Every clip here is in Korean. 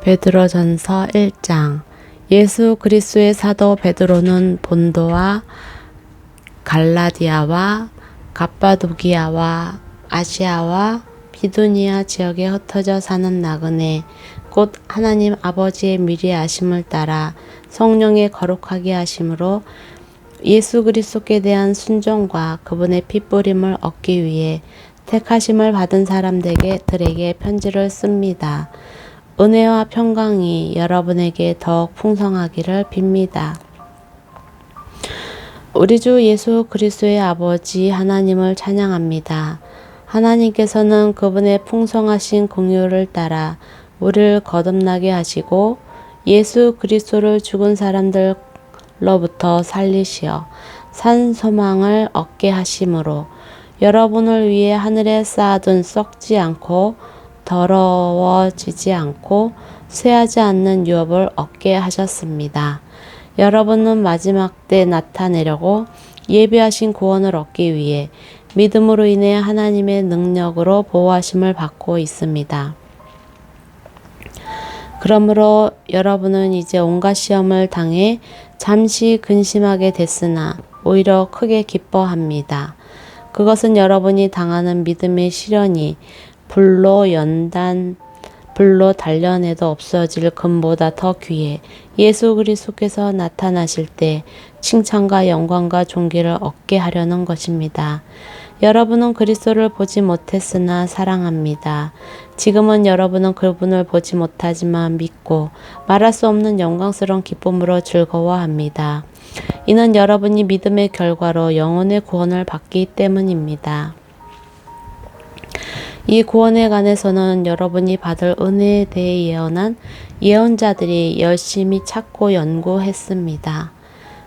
베드로전서 1장. 예수 그리스도의 사도 베드로는 본도와 갈라디아와 갑바도기아와 아시아와 비두니아 지역에 흩어져 사는 나그네 곧 하나님 아버지의 미리 아심을 따라 성령의 거룩하게 하심으로 예수 그리스도께 대한 순종과 그분의 핏부림을 얻기 위해 택하심을 받은 사람들에게 편지를 씁니다. 은혜와 평강이 여러분에게 더욱 풍성하기를 빕니다. 우리 주 예수 그리스도의 아버지 하나님을 찬양합니다. 하나님께서는 그분의 풍성하신 긍휼을 따라 우리를 거듭나게 하시고 예수 그리스도를 죽은 사람들로부터 살리시어 산 소망을 얻게 하심으로 여러분을 위해 하늘에 쌓아둔 썩지 않고 더러워지지 않고 쇠하지 않는 유업을 얻게 하셨습니다. 여러분은 마지막 때 나타내려고 예비하신 구원을 얻기 위해 믿음으로 인해 하나님의 능력으로 보호하심을 받고 있습니다. 그러므로 여러분은 이제 온갖 시험을 당해 잠시 근심하게 됐으나 오히려 크게 기뻐합니다. 그것은 여러분이 당하는 믿음의 시련이 불로 단련해도 없어질 금보다 더 귀해 예수 그리스도께서 나타나실 때 칭찬과 영광과 존귀를 얻게 하려는 것입니다. 여러분은 그리스도를 보지 못했으나 사랑합니다. 지금은 여러분은 그분을 보지 못하지만 믿고 말할 수 없는 영광스러운 기쁨으로 즐거워합니다. 이는 여러분이 믿음의 결과로 영혼의 구원을 받기 때문입니다. 이 구원에 관해서는 여러분이 받을 은혜에 대해 예언한 예언자들이 열심히 찾고 연구했습니다.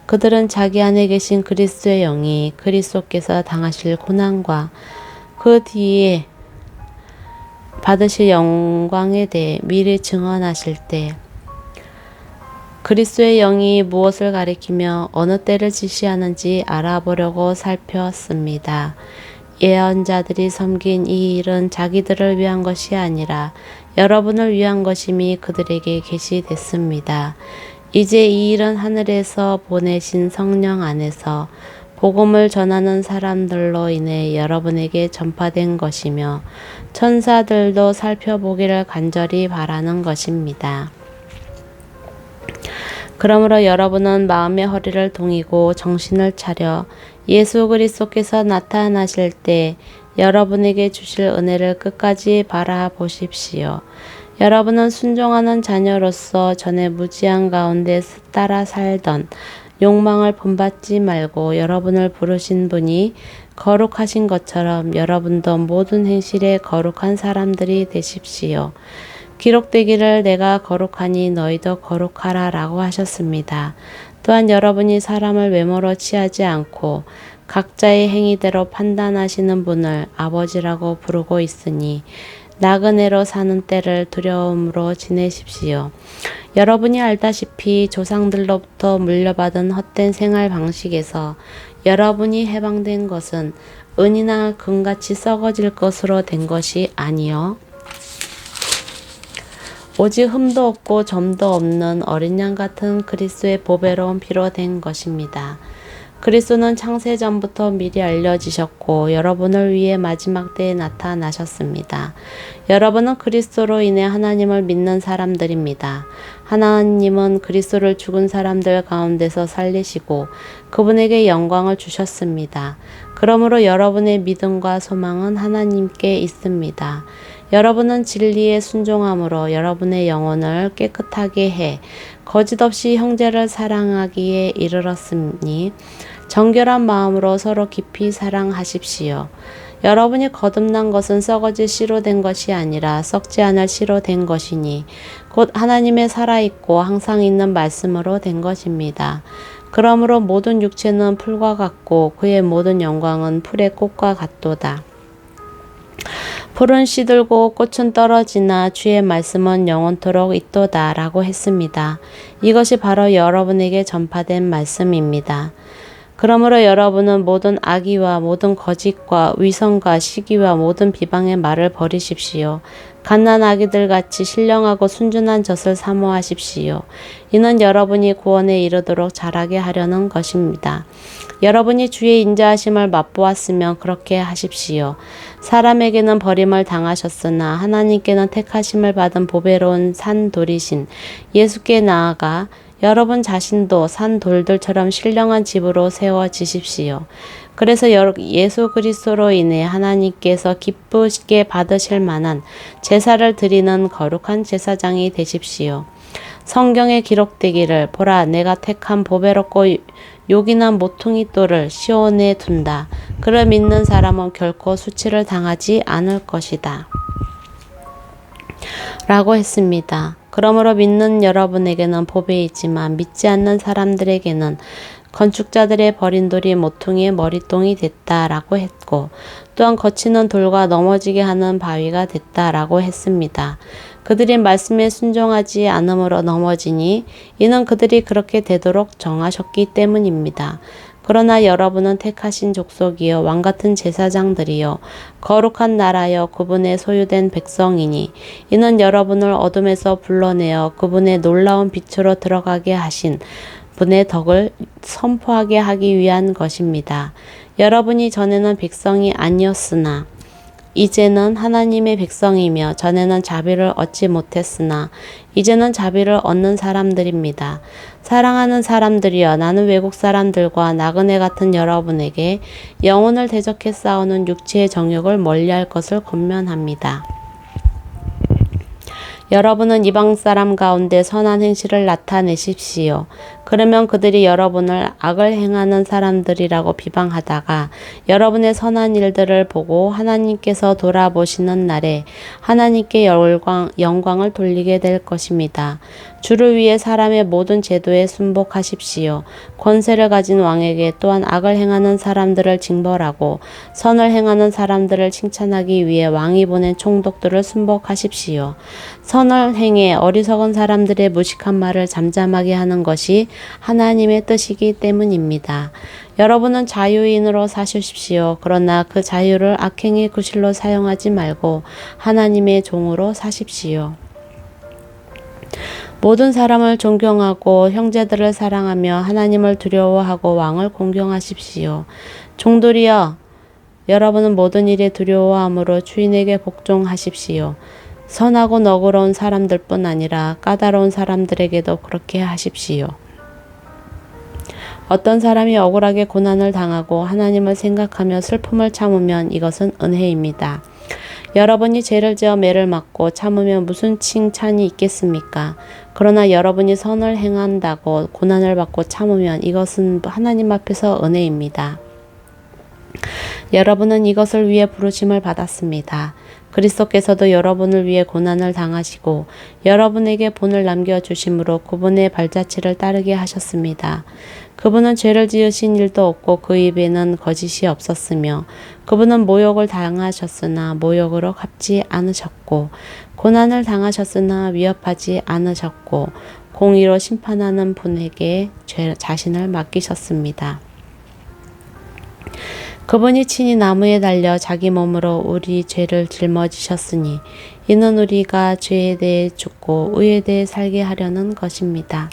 그들은 자기 안에 계신 그리스도의 영이 그리스도께서 당하실 고난과 그 뒤에 받으실 영광에 대해 미리 증언하실 때 그리스도의 영이 무엇을 가리키며 어느 때를 지시하는지 알아보려고 살폈습니다. 예언자들이 섬긴 이 일은 자기들을 위한 것이 아니라 여러분을 위한 것임이 그들에게 계시됐습니다. 이제 이 일은 하늘에서 보내신 성령 안에서 복음을 전하는 사람들로 인해 여러분에게 전파된 것이며 천사들도 살펴보기를 간절히 바라는 것입니다. 그러므로 여러분은 마음의 허리를 동이고 정신을 차려 예수 그리스도께서 나타나실 때 여러분에게 주실 은혜를 끝까지 바라보십시오. 여러분은 순종하는 자녀로서 전에 무지한 가운데 따라 살던 욕망을 본받지 말고 여러분을 부르신 분이 거룩하신 것처럼 여러분도 모든 행실에 거룩한 사람들이 되십시오. 기록되기를 내가 거룩하니 너희도 거룩하라 라고 하셨습니다. 또한 여러분이 사람을 외모로 취하지 않고 각자의 행위대로 판단하시는 분을 아버지라고 부르고 있으니 나그네로 사는 때를 두려움으로 지내십시오. 여러분이 알다시피 조상들로부터 물려받은 헛된 생활 방식에서 여러분이 해방된 것은 은이나 금같이 썩어질 것으로 된 것이 아니요 오직 흠도 없고 점도 없는 어린 양 같은 그리스도의 보배로운 피로 된 것입니다. 그리스도는 창세 전부터 미리 알려지셨고 여러분을 위해 마지막 때에 나타나셨습니다. 여러분은 그리스도로 인해 하나님을 믿는 사람들입니다. 하나님은 그리스도를 죽은 사람들 가운데서 살리시고 그분에게 영광을 주셨습니다. 그러므로 여러분의 믿음과 소망은 하나님께 있습니다. 여러분은 진리에 순종함으로 여러분의 영혼을 깨끗하게 해 거짓 없이 형제를 사랑하기에 이르렀으니 정결한 마음으로 서로 깊이 사랑하십시오. 여러분이 거듭난 것은 썩어질 씨로 된 것이 아니라 썩지 않을 씨로 된 것이니 곧 하나님의 살아있고 항상 있는 말씀으로 된 것입니다. 그러므로 모든 육체는 풀과 같고 그의 모든 영광은 풀의 꽃과 같도다. 풀은 시들고 꽃은 떨어지나 주의 말씀은 영원토록 있도다 라고 했습니다. 이것이 바로 여러분에게 전파된 말씀입니다. 그러므로 여러분은 모든 악의와 모든 거짓과 위선과 시기와 모든 비방의 말을 버리십시오. 갓난 아기들같이 신령하고 순준한 젖을 사모하십시오. 이는 여러분이 구원에 이르도록 자라게 하려는 것입니다. 여러분이 주의 인자하심을 맛보았으면 그렇게 하십시오. 사람에게는 버림을 당하셨으나 하나님께는 택하심을 받은 보배로운 산돌이신 예수께 나아가 여러분 자신도 산돌들처럼 신령한 집으로 세워지십시오. 그래서 예수 그리스도로 인해 하나님께서 기쁘게 받으실 만한 제사를 드리는 거룩한 제사장이 되십시오. 성경에 기록되기를 보라 내가 택한 보배롭고 요긴한 모퉁이 돌을 시온에 둔다. 그를 믿는 사람은 결코 수치를 당하지 않을 것이다. 라고 했습니다. 그러므로 믿는 여러분에게는 보배이지만 믿지 않는 사람들에게는 건축자들의 버린 돌이 모퉁이의 머리똥이 됐다라고 했고 또한 거치는 돌과 넘어지게 하는 바위가 됐다라고 했습니다. 그들이 말씀에 순종하지 않음으로 넘어지니 이는 그들이 그렇게 되도록 정하셨기 때문입니다. 그러나 여러분은 택하신 족속이요 왕같은 제사장들이요 거룩한 나라여 그분의 소유된 백성이니 이는 여러분을 어둠에서 불러내어 그분의 놀라운 빛으로 들어가게 하신 분의 덕을 선포하게 하기 위한 것입니다. 여러분이 전에는 백성이 아니었으나 이제는 하나님의 백성이며 전에는 자비를 얻지 못했으나 이제는 자비를 얻는 사람들입니다. 사랑하는 사람들이여 나는 외국 사람들과 나그네 같은 여러분에게 영혼을 대적해 싸우는 육체의 정욕을 멀리할 것을 권면합니다. 여러분은 이방 사람 가운데 선한 행실을 나타내십시오. 그러면 그들이 여러분을 악을 행하는 사람들이라고 비방하다가 여러분의 선한 일들을 보고 하나님께서 돌아보시는 날에 하나님께 영광을 돌리게 될 것입니다. 주를 위해 사람의 모든 제도에 순복하십시오. 권세를 가진 왕에게 또한 악을 행하는 사람들을 징벌하고 선을 행하는 사람들을 칭찬하기 위해 왕이 보낸 총독들을 순복하십시오. 선을 행해 어리석은 사람들의 무식한 말을 잠잠하게 하는 것이 하나님의 뜻이기 때문입니다. 여러분은 자유인으로 사십시오. 그러나 그 자유를 악행의 구실로 사용하지 말고 하나님의 종으로 사십시오. 모든 사람을 존경하고 형제들을 사랑하며 하나님을 두려워하고 왕을 공경하십시오. 종들이여 여러분은 모든 일에 두려워함으로 주인에게 복종하십시오. 선하고 너그러운 사람들뿐 아니라 까다로운 사람들에게도 그렇게 하십시오. 어떤 사람이 억울하게 고난을 당하고 하나님을 생각하며 슬픔을 참으면 이것은 은혜입니다. 여러분이 죄를 지어 매를 맞고 참으면 무슨 칭찬이 있겠습니까? 그러나 여러분이 선을 행한다고 고난을 받고 참으면 이것은 하나님 앞에서 은혜입니다. 여러분은 이것을 위해 부르심을 받았습니다. 그리스도께서도 여러분을 위해 고난을 당하시고 여러분에게 본을 남겨주심으로 그분의 발자취를 따르게 하셨습니다. 그분은 죄를 지으신 일도 없고 그 입에는 거짓이 없었으며 그분은 모욕을 당하셨으나 모욕으로 갚지 않으셨고 고난을 당하셨으나 위협하지 않으셨고 공의로 심판하는 분에게 자신을 맡기셨습니다. 그분이 친히 나무에 달려 자기 몸으로 우리 죄를 짊어지셨으니 이는 우리가 죄에 대해 죽고 의에 대해 살게 하려는 것입니다.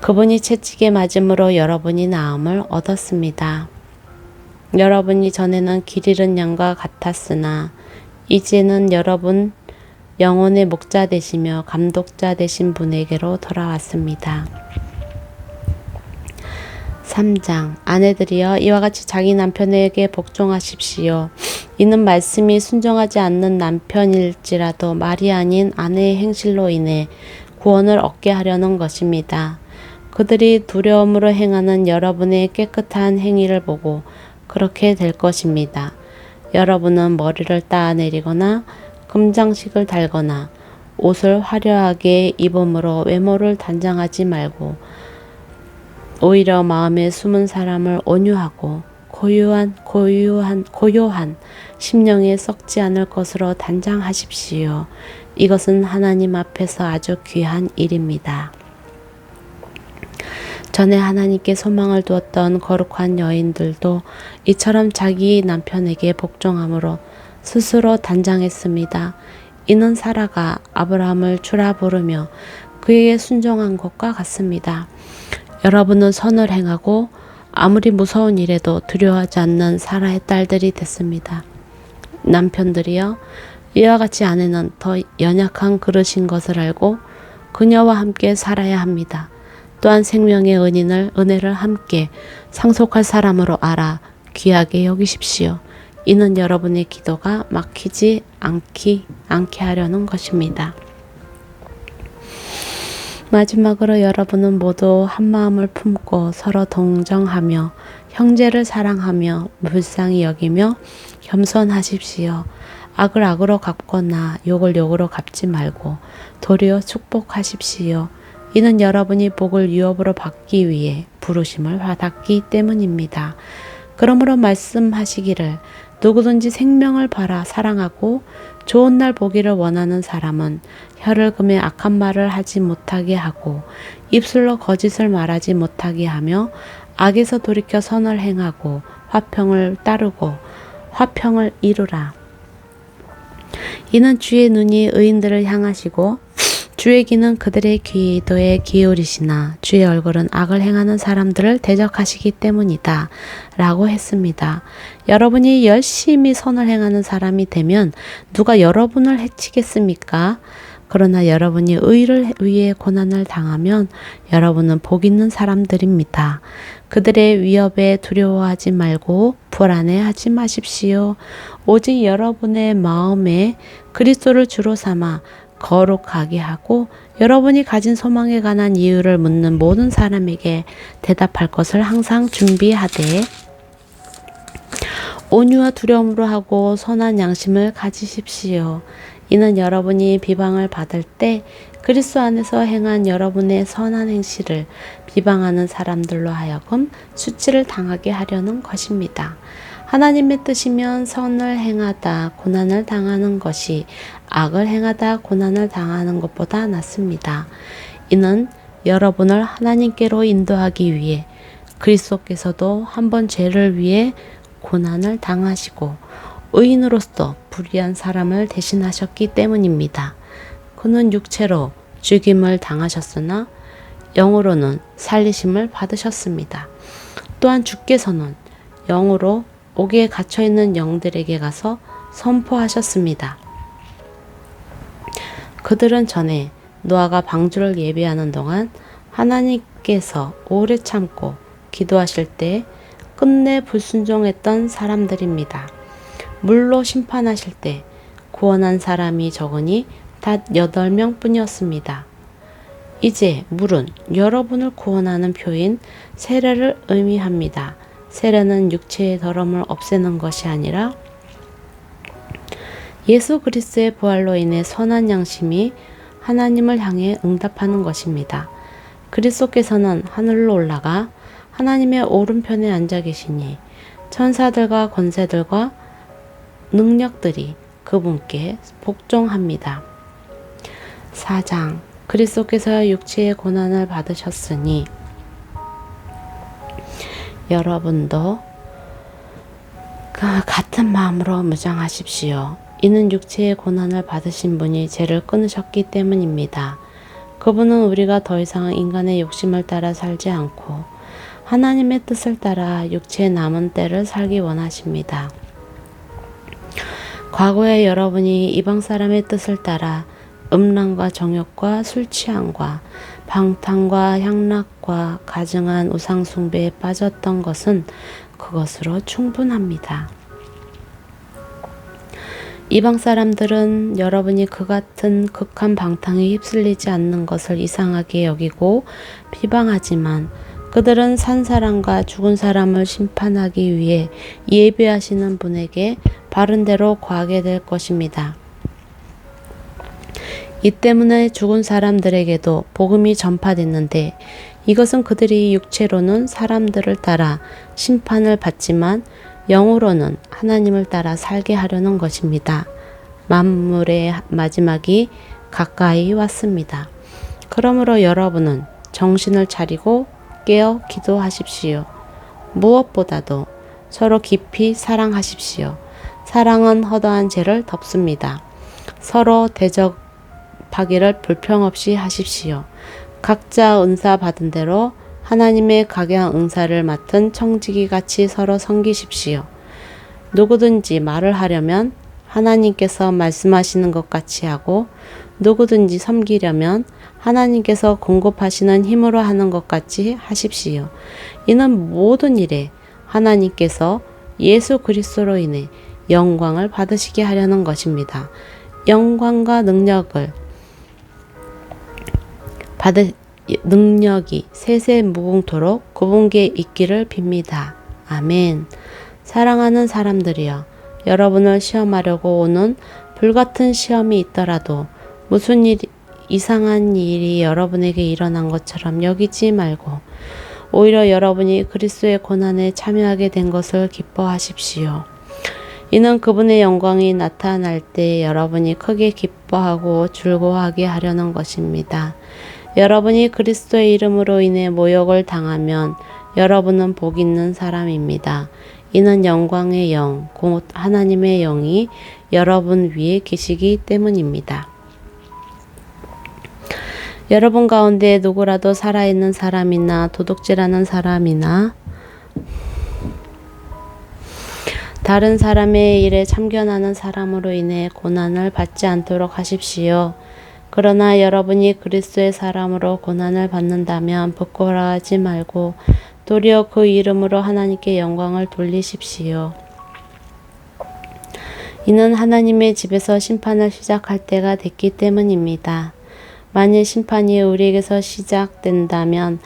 그분이 채찍에 맞음으로 여러분이 나음을 얻었습니다. 여러분이 전에는 길 잃은 양과 같았으나 이제는 여러분 영혼의 목자 되시며 감독자 되신 분에게로 돌아왔습니다. 3장 아내들이여 이와 같이 자기 남편에게 복종하십시오. 이는 말씀이 순종하지 않는 남편일지라도 말이 아닌 아내의 행실로 인해 구원을 얻게 하려는 것입니다. 그들이 두려움으로 행하는 여러분의 깨끗한 행위를 보고 그렇게 될 것입니다. 여러분은 머리를 따내리거나 금장식을 달거나 옷을 화려하게 입음으로 외모를 단장하지 말고 오히려 마음에 숨은 사람을 온유하고 고요한 심령에 썩지 않을 것으로 단장하십시오. 이것은 하나님 앞에서 아주 귀한 일입니다. 전에 하나님께 소망을 두었던 거룩한 여인들도 이처럼 자기 남편에게 복종함으로 스스로 단장했습니다. 이는 사라가 아브라함을 주라 부르며 그에게 순종한 것과 같습니다. 여러분은 선을 행하고 아무리 무서운 일에도 두려워하지 않는 사라의 딸들이 됐습니다. 남편들이여, 이와 같이 아내는 더 연약한 그릇인 것을 알고 그녀와 함께 살아야 합니다. 또한 생명의 은혜를 함께 상속할 사람으로 알아 귀하게 여기십시오. 이는 여러분의 기도가 막히지 않게 하려는 것입니다. 마지막으로 여러분은 모두 한 마음을 품고 서로 동정하며 형제를 사랑하며 불쌍히 여기며 겸손하십시오. 악을 악으로 갚거나 욕을 욕으로 갚지 말고 도리어 축복하십시오. 이는 여러분이 복을 유업으로 받기 위해 부르심을 받았기 때문입니다. 그러므로 말씀하시기를 누구든지 생명을 바라 사랑하고 좋은 날 보기를 원하는 사람은 혀를 금해 악한 말을 하지 못하게 하고 입술로 거짓을 말하지 못하게 하며 악에서 돌이켜 선을 행하고 화평을 따르고 화평을 이루라. 이는 주의 눈이 의인들을 향하시고 주의 귀는 그들의 기도에 기울이시나 주의 얼굴은 악을 행하는 사람들을 대적하시기 때문이다 라고 했습니다. 여러분이 열심히 선을 행하는 사람이 되면 누가 여러분을 해치겠습니까? 그러나 여러분이 의를 위해 고난을 당하면 여러분은 복 있는 사람들입니다. 그들의 위협에 두려워하지 말고 불안해하지 마십시오. 오직 여러분의 마음에 그리스도를 주로 삼아 거룩하게 하고 여러분이 가진 소망에 관한 이유를 묻는 모든 사람에게 대답할 것을 항상 준비하되 온유와 두려움으로 하고 선한 양심을 가지십시오. 이는 여러분이 비방을 받을 때 그리스도 안에서 행한 여러분의 선한 행실을 비방하는 사람들로 하여금 수치를 당하게 하려는 것입니다. 하나님의 뜻이면 선을 행하다 고난을 당하는 것이 악을 행하다 고난을 당하는 것보다 낫습니다. 이는 여러분을 하나님께로 인도하기 위해 그리스도께서도 한번 죄를 위해 고난을 당하시고 의인으로서 불의한 사람을 대신하셨기 때문입니다. 그는 육체로 죽임을 당하셨으나 영으로는 살리심을 받으셨습니다. 또한 주께서는 영으로 옥에 갇혀있는 영들에게 가서 선포하셨습니다. 그들은 전에 노아가 방주를 예비하는 동안 하나님께서 오래 참고 기도하실 때 끝내 불순종했던 사람들입니다. 물로 심판하실 때 구원한 사람이 적으니 단 8명 뿐이었습니다. 이제 물은 여러분을 구원하는 표인 세례를 의미합니다. 세례는 육체의 더러움을 없애는 것이 아니라 예수 그리스도의 부활로 인해 선한 양심이 하나님을 향해 응답하는 것입니다. 그리스도께서는 하늘로 올라가 하나님의 오른편에 앉아 계시니 천사들과 권세들과 능력들이 그분께 복종합니다. 4장 그리스도께서 육체의 고난을 받으셨으니 여러분도 같은 마음으로 무장하십시오. 이는 육체의 고난을 받으신 분이 죄를 끊으셨기 때문입니다. 그분은 우리가 더 이상 인간의 욕심을 따라 살지 않고 하나님의 뜻을 따라 육체의 남은 때를 살기 원하십니다. 과거에 여러분이 이방 사람의 뜻을 따라 음란과 정욕과 술 취함과 방탕과 향락과 가증한 우상 숭배에 빠졌던 것은 그것으로 충분합니다. 이방 사람들은 여러분이 그 같은 극한 방탕에 휩쓸리지 않는 것을 이상하게 여기고 비방하지만 그들은 산 사람과 죽은 사람을 심판하기 위해 예비하시는 분에게 바른 대로 구하게 될 것입니다. 이 때문에 죽은 사람들에게도 복음이 전파됐는데 이것은 그들이 육체로는 사람들을 따라 심판을 받지만 영으로는 하나님을 따라 살게 하려는 것입니다. 만물의 마지막이 가까이 왔습니다. 그러므로 여러분은 정신을 차리고 깨어 기도하십시오. 무엇보다도 서로 깊이 사랑하십시오. 사랑은 허다한 죄를 덮습니다. 서로 대접하기를 불평 없이 하십시오. 각자 은사 받은 대로 하나님의 각양 은사를 맡은 청지기 같이 서로 섬기십시오. 누구든지 말을 하려면 하나님께서 말씀하시는 것 같이 하고 누구든지 섬기려면 하나님께서 공급하시는 힘으로 하는 것 같이 하십시오. 이는 모든 일에 하나님께서 예수 그리스도로 인해 영광을 받으시게 하려는 것입니다. 영광과 능력이 세세 무궁토록 구분케 있기를 빕니다. 아멘. 사랑하는 사람들이여, 여러분을 시험하려고 오는 불같은 시험이 있더라도 무슨 이상한 일이 여러분에게 일어난 것처럼 여기지 말고 오히려 여러분이 그리스도의 고난에 참여하게 된 것을 기뻐하십시오. 이는 그분의 영광이 나타날 때 여러분이 크게 기뻐하고 즐거워하게 하려는 것입니다. 여러분이 그리스도의 이름으로 인해 모욕을 당하면 여러분은 복 있는 사람입니다. 이는 영광의 영, 곧 하나님의 영이 여러분 위에 계시기 때문입니다. 여러분 가운데 누구라도 살아있는 사람이나 도둑질하는 사람이나 다른 사람의 일에 참견하는 사람으로 인해 고난을 받지 않도록 하십시오. 그러나 여러분이 그리스도의 사람으로 고난을 받는다면 부끄러워하지 말고 도리어 그 이름으로 하나님께 영광을 돌리십시오. 이는 하나님의 집에서 심판을 시작할 때가 됐기 때문입니다. 만일 심판이 우리에게서 시작된다면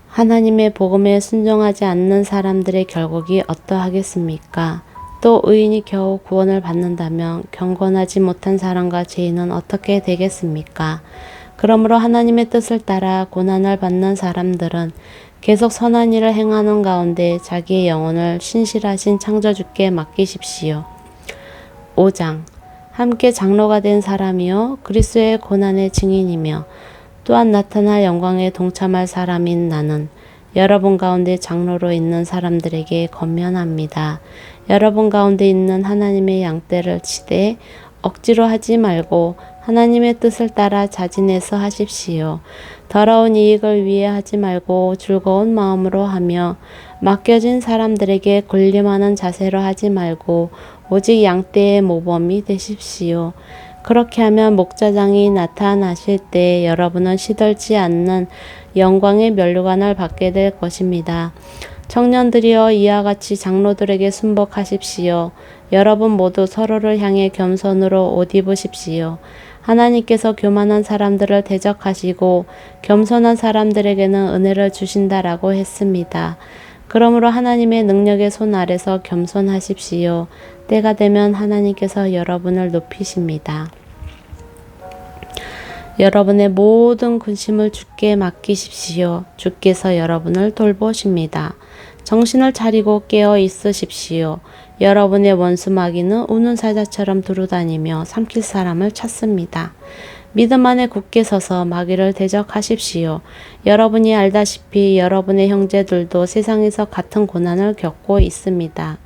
하나님의 복음에 순종하지 않는 사람들의 결국이 어떠하겠습니까? 또 의인이 겨우 구원을 받는다면 경건하지 못한 사람과 죄인은 어떻게 되겠습니까? 그러므로 하나님의 뜻을 따라 고난을 받는 사람들은 계속 선한 일을 행하는 가운데 자기의 영혼을 신실하신 창조주께 맡기십시오. 5장. 함께 장로가 된 사람이요 그리스도의 고난의 증인이며 또한 나타날 영광에 동참할 사람인 나는 여러분 가운데 장로로 있는 사람들에게 권면합니다. 여러분 가운데 있는 하나님의 양떼를 치되 억지로 하지 말고 하나님의 뜻을 따라 자진해서 하십시오. 더러운 이익을 위해 하지 말고 즐거운 마음으로 하며 맡겨진 사람들에게 군림하는 자세로 하지 말고 오직 양떼의 모범이 되십시오. 그렇게 하면 목자장이 나타나실 때 여러분은 시들지 않는 영광의 면류관을 받게 될 것입니다. 청년들이여 이와 같이 장로들에게 순복하십시오. 여러분 모두 서로를 향해 겸손으로 옷 입으십시오. 하나님께서 교만한 사람들을 대적하시고 겸손한 사람들에게는 은혜를 주신다라고 했습니다. 그러므로 하나님의 능력의 손 아래서 겸손하십시오. 때가 되면 하나님께서 여러분을 높이십니다. 여러분의 모든 근심을 주께 맡기십시오. 주께서 여러분을 돌보십니다. 정신을 차리고 깨어 있으십시오. 여러분의 원수 마귀는 우는 사자처럼 두루다니며 삼킬 사람을 찾습니다. 믿음 안에 굳게 서서 마귀를 대적하십시오. 여러분이 알다시피 여러분의 형제들도 세상에서 같은 고난을 겪고 있습니다.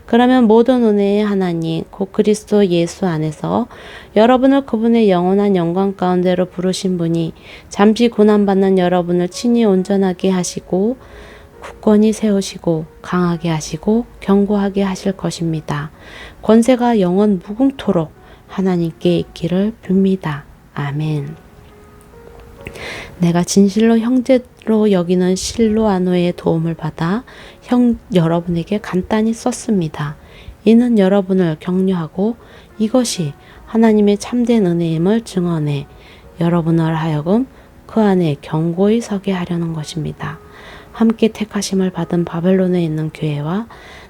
그러면 모든 은혜의 하나님 곧 그리스도 예수 안에서 여러분을 그분의 영원한 영광 가운데로 부르신 분이 잠시 고난받는 여러분을 친히 온전하게 하시고 굳건히 세우시고 강하게 하시고 견고하게 하실 것입니다. 권세가 영원 무궁토록 하나님께 있기를 빕니다. 아멘. 내가 진실로 형제로 여기는 실로아노의 도움을 받아 여러분에게 간단히 썼습니다. 이는 여러분을 격려하고 이것이 하나님의 참된 은혜임을 증언해 여러분을 하여금 그 안에 견고히 서게 하려는 것입니다. 함께 택하심을 받은 바벨론에 있는 교회와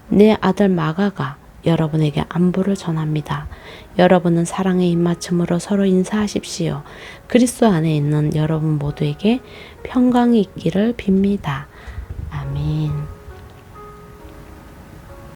내 아들 마가가 여러분에게 안부를 전합니다. 여러분은 사랑의 입맞춤으로 서로 인사하십시오. 그리스도 안에 있는 여러분 모두에게 평강이 있기를 빕니다. 아멘.